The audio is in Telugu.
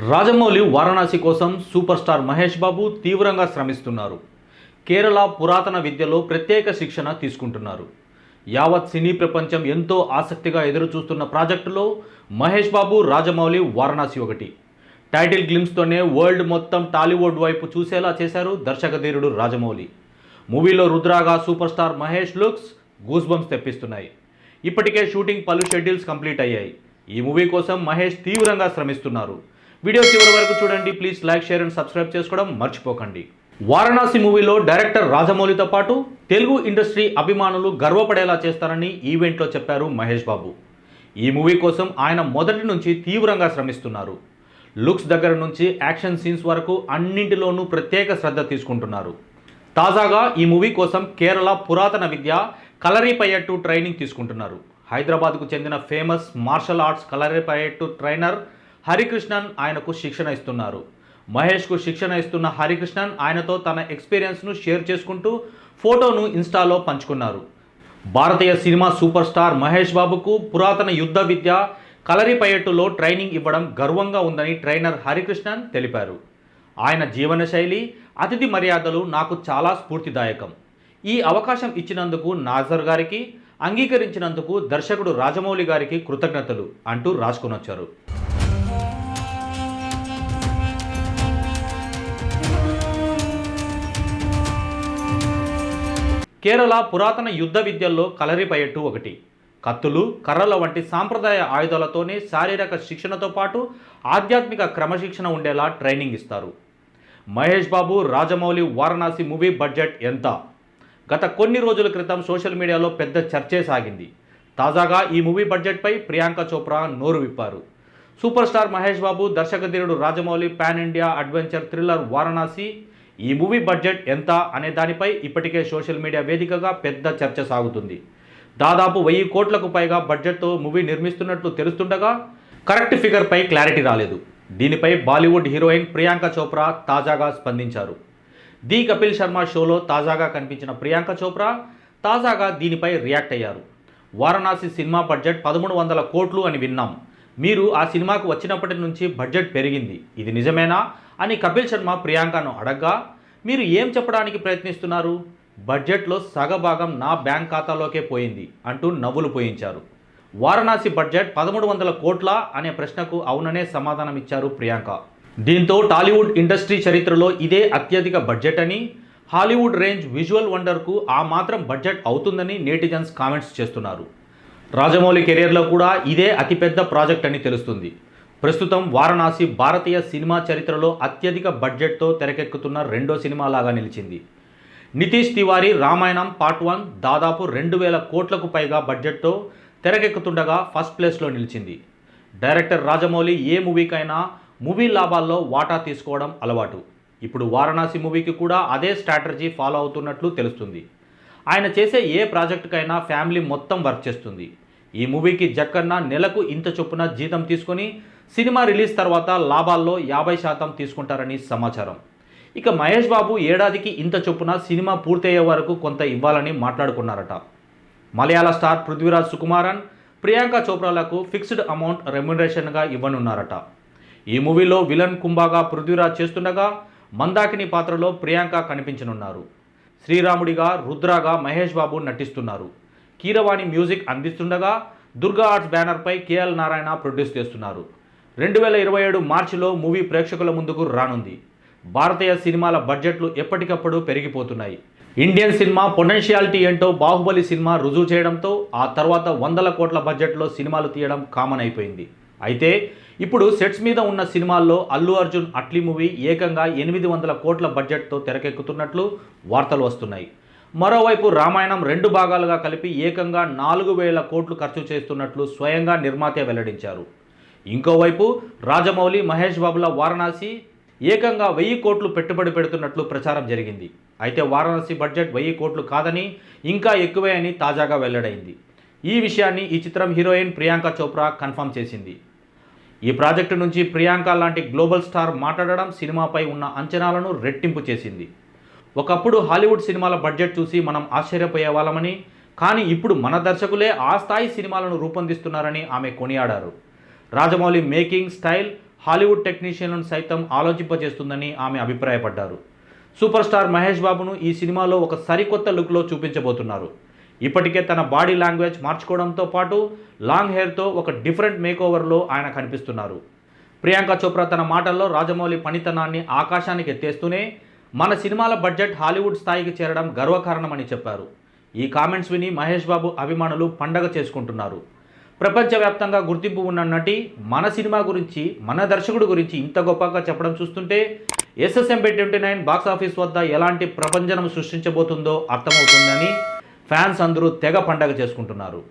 రాజమౌళి వారణాసి కోసం సూపర్ స్టార్ మహేష్ బాబు తీవ్రంగా శ్రమిస్తున్నారు. కేరళ పురాతన విద్యలో ప్రత్యేక శిక్షణ తీసుకుంటున్నారు. యావత్ సినీ ప్రపంచం ఎంతో ఆసక్తిగా ఎదురుచూస్తున్న ప్రాజెక్టులో మహేష్ బాబు, రాజమౌళి వారణాసి ఒకటి. టైటిల్ గ్లిమ్స్తోనే వరల్డ్ మొత్తం టాలీవుడ్ వైపు చూసేలా చేశారు దర్శకధీరుడు రాజమౌళి. మూవీలో రుద్రాగా super star Mahesh looks goose bumps తెప్పిస్తున్నాయి. ఇప్పటికే షూటింగ్ పలు షెడ్యూల్స్ కంప్లీట్ అయ్యాయి. ఈ మూవీ కోసం మహేష్ తీవ్రంగా శ్రమిస్తున్నారు. వీడియో చివరి వరకు చూడండి. Please like, share and subscribe చేసుకోవడం మర్చిపోకండి. వారణాసి మూవీలో డైరెక్టర్ రాజమౌళితో పాటు తెలుగు ఇండస్ట్రీ అభిమానులు గర్వపడేలా చేస్తారని ఈవెంట్లో చెప్పారు మహేష్ బాబు. ఈ మూవీ కోసం ఆయన మొదటి నుంచి తీవ్రంగా శ్రమిస్తున్నారు. లుక్స్ దగ్గర నుంచి యాక్షన్ సీన్స్ వరకు అన్నింటిలోనూ ప్రత్యేక శ్రద్ధ తీసుకుంటున్నారు. తాజాగా ఈ మూవీ కోసం కేరళ పురాతన విద్య కలరిపయట్టు ట్రైనింగ్ తీసుకుంటున్నారు. హైదరాబాద్కు చెందిన famous martial arts Kalaripayattu trainer Harikrishnan ఆయనకు శిక్షణ ఇస్తున్నారు. మహేష్కు శిక్షణ ఇస్తున్న హరికృష్ణన్ ఆయనతో తన ఎక్స్పీరియన్స్ను షేర్ చేసుకుంటూ ఫోటోను ఇన్స్టాలో పంచుకున్నారు. భారతీయ సినిమా సూపర్ స్టార్ మహేష్ బాబుకు పురాతన యుద్ధ విద్య కలరిపయట్టులో ట్రైనింగ్ ఇవ్వడం గర్వంగా ఉందని ట్రైనర్ హరికృష్ణన్ తెలిపారు. ఆయన జీవనశైలి, అతిథి మర్యాదలు నాకు చాలా స్ఫూర్తిదాయకం. ఈ అవకాశం ఇచ్చినందుకు నాజర్ గారికి, అంగీకరించినందుకు దర్శకుడు రాజమౌళి గారికి కృతజ్ఞతలు అంటూ రాసుకొనొచ్చారు. కేరళ పురాతన యుద్ధ విద్యల్లో కలరిపయట్టు ఒకటి. కత్తులు, కర్రల వంటి సాంప్రదాయ ఆయుధాలతోనే శారీరక శిక్షణతో పాటు ఆధ్యాత్మిక క్రమశిక్షణ ఉండేలా ట్రైనింగ్ ఇస్తారు. మహేష్ బాబు, రాజమౌళి వారణాసి మూవీ బడ్జెట్ ఎంత? గత కొన్ని రోజుల క్రితం సోషల్ మీడియాలో పెద్ద చర్చే సాగింది. తాజాగా ఈ మూవీ బడ్జెట్పై ప్రియాంక చోప్రా నోరు విప్పారు. సూపర్ స్టార్ మహేష్ బాబు, దర్శకధీరుడు Rajamouli pan India adventure thriller Varanasi ఈ మూవీ బడ్జెట్ ఎంత అనే దానిపై ఇప్పటికే సోషల్ మీడియా వేదికగా పెద్ద చర్చ సాగుతుంది. దాదాపు 1000 కోట్లకు పైగా బడ్జెట్తో మూవీ నిర్మిస్తున్నట్లు తెలుస్తుండగా కరెక్ట్ ఫిగర్పై క్లారిటీ రాలేదు. దీనిపై బాలీవుడ్ హీరోయిన్ ప్రియాంక చోప్రా తాజాగా స్పందించారు. ది కపిల్ శర్మ షోలో తాజాగా కనిపించిన ప్రియాంక చోప్రా తాజాగా దీనిపై రియాక్ట్ అయ్యారు. వారణాసి సినిమా బడ్జెట్ 1300 కోట్లు అని విన్నాం. మీరు ఆ సినిమాకు వచ్చినప్పటి నుంచి బడ్జెట్ పెరిగింది, ఇది నిజమేనా అని కపిల్ శర్మ ప్రియాంకను అడగ్గా, మీరు ఏం చెప్పడానికి ప్రయత్నిస్తున్నారు? బడ్జెట్లో సగభాగం నా బ్యాంక్ ఖాతాలోకే పోయింది అంటూ నవ్వులు పోయించారు. వారణాసి బడ్జెట్ 1300 కోట్ల అనే ప్రశ్నకు అవుననే సమాధానం ఇచ్చారు ప్రియాంక. దీంతో టాలీవుడ్ ఇండస్ట్రీ చరిత్రలో ఇదే అత్యధిక బడ్జెట్ అని, హాలీవుడ్ రేంజ్ విజువల్ వండర్కు ఆ మాత్రం బడ్జెట్ అవుతుందని నెటిజన్స్ కామెంట్స్ చేస్తున్నారు. రాజమౌళి కెరియర్లో కూడా ఇదే అతిపెద్ద ప్రాజెక్ట్ అని తెలుస్తుంది. ప్రస్తుతం వారణాసి భారతీయ సినిమా చరిత్రలో అత్యధిక బడ్జెట్తో తెరకెక్కుతున్న రెండో సినిమాలాగా నిలిచింది. నితీష్ తివారీ రామాయణం పార్ట్ 1 దాదాపు 2000 కోట్లకు పైగా బడ్జెట్తో తెరకెక్కుతుండగా ఫస్ట్ ప్లేస్లో నిలిచింది. డైరెక్టర్ రాజమౌళి ఏ మూవీకైనా మూవీ లాభాల్లో వాటా తీసుకోవడం అలవాటు. ఇప్పుడు వారణాసి మూవీకి కూడా అదే స్ట్రాటజీ ఫాలో అవుతున్నట్లు తెలుస్తుంది. ఆయన చేసే ఏ ప్రాజెక్టుకైనా ఫ్యామిలీ మొత్తం వర్క్ చేస్తుంది. ఈ మూవీకి జక్కన్న నెలకు ఇంత చొప్పున జీతం తీసుకొని సినిమా రిలీజ్ తర్వాత లాభాల్లో 50% తీసుకుంటారని సమాచారం. ఇక మహేష్ బాబు ఏడాదికి ఇంత చొప్పున సినిమా పూర్తయ్యే వరకు కొంత ఇవ్వాలని మాట్లాడుకున్నారట. మలయాళ స్టార్ పృథ్వీరాజ్ సుకుమారన్, ప్రియాంక చోప్రాలకు ఫిక్స్డ్ అమౌంట్ రెమ్యునరేషన్గా ఇవ్వనున్నారట. ఈ మూవీలో విలన్ కుంభాగా పృథ్వీరాజ్ చేస్తుండగా మందాకిని పాత్రలో ప్రియాంక కనిపించనున్నారు. శ్రీరాముడిగా, రుద్రాగా మహేష్ బాబు నటిస్తున్నారు. కీరవాణి మ్యూజిక్ అందిస్తుండగా దుర్గా ఆర్ట్స్ బ్యానర్పై కేఎల్ నారాయణ ప్రొడ్యూస్ చేస్తున్నారు. 2027 మార్చిలో మూవీ ప్రేక్షకుల ముందుకు రానుంది. భారతీయ సినిమాల బడ్జెట్లు ఎప్పటికప్పుడు పెరిగిపోతున్నాయి. ఇండియన్ సినిమా పొటెన్షియాలిటీ ఏంటో బాహుబలి సినిమా రుజువు చేయడంతో ఆ తర్వాత 100 కోట్ల బడ్జెట్లో సినిమాలు తీయడం కామన్ అయిపోయింది. అయితే ఇప్పుడు సెట్స్ మీద ఉన్న సినిమాల్లో అల్లు అర్జున్ అట్లీ మూవీ ఏకంగా 800 కోట్ల బడ్జెట్తో తెరకెక్కుతున్నట్లు వార్తలు వస్తున్నాయి. మరోవైపు రామాయణం 2 భాగాలుగా కలిపి ఏకంగా 4000 కోట్లు ఖర్చు చేస్తున్నట్లు స్వయంగా నిర్మాతే వెల్లడించారు. ఇంకోవైపు రాజమౌళి, మహేష్ బాబుల వారణాసి ఏకంగా 1000 కోట్లు పెట్టుబడి పెడుతున్నట్లు ప్రచారం జరిగింది. అయితే వారణాసి బడ్జెట్ 1000 కోట్లు కాదని, ఇంకా ఎక్కువే అని తాజాగా వెల్లడైంది. ఈ విషయాన్ని ఈ చిత్రం హీరోయిన్ ప్రియాంక చోప్రా కన్ఫర్మ్ చేసింది. ఈ ప్రాజెక్టు నుంచి ప్రియాంక లాంటి గ్లోబల్ స్టార్ మాట్లాడడం సినిమాపై ఉన్న అంచనాలను రెట్టింపు చేసింది. ఒకప్పుడు హాలీవుడ్ సినిమాల బడ్జెట్ చూసి మనం ఆశ్చర్యపోయే వాళ్ళమని, కానీ ఇప్పుడు మన దర్శకులే ఆ స్థాయి సినిమాలను రూపొందిస్తున్నారని ఆమె కొనియాడారు. రాజమౌళి మేకింగ్ స్టైల్, హాలీవుడ్ టెక్నీషియన్లను సైతం ఆలోచింపజేస్తుందని ఆమె అభిప్రాయపడ్డారు. సూపర్ స్టార్ మహేష్ బాబును ఈ సినిమాలో ఒక సరికొత్త లుక్లో చూపించబోతున్నారు. ఇప్పటికే తన బాడీ లాంగ్వేజ్ మార్చుకోవడంతో పాటు లాంగ్ హెయిర్తో ఒక డిఫరెంట్ మేకోవర్లో ఆయన కనిపిస్తున్నారు. ప్రియాంక చోప్రా తన మాటల్లో రాజమౌళి పనితనాన్ని ఆకాశానికి ఎత్తేస్తూనే మన సినిమాల బడ్జెట్ హాలీవుడ్ స్థాయికి చేరడం గర్వకారణమని చెప్పారు. ఈ కామెంట్స్ విని మహేష్ బాబు అభిమానులు పండగ చేసుకుంటున్నారు. ప్రపంచవ్యాప్తంగా గుర్తింపు ఉన్న నటి మన సినిమా గురించి, మన దర్శకుడు గురించి ఇంత గొప్పగా చెప్పడం చూస్తుంటే ఎస్ఎస్ఎంబి 29 బాక్సాఫీస్ వద్ద ఎలాంటి ప్రభంజనం సృష్టించబోతుందో అర్థమవుతుందని ఫ్యాన్స్ అందరూ తెగ పండగ చేసుకుంటున్నారు.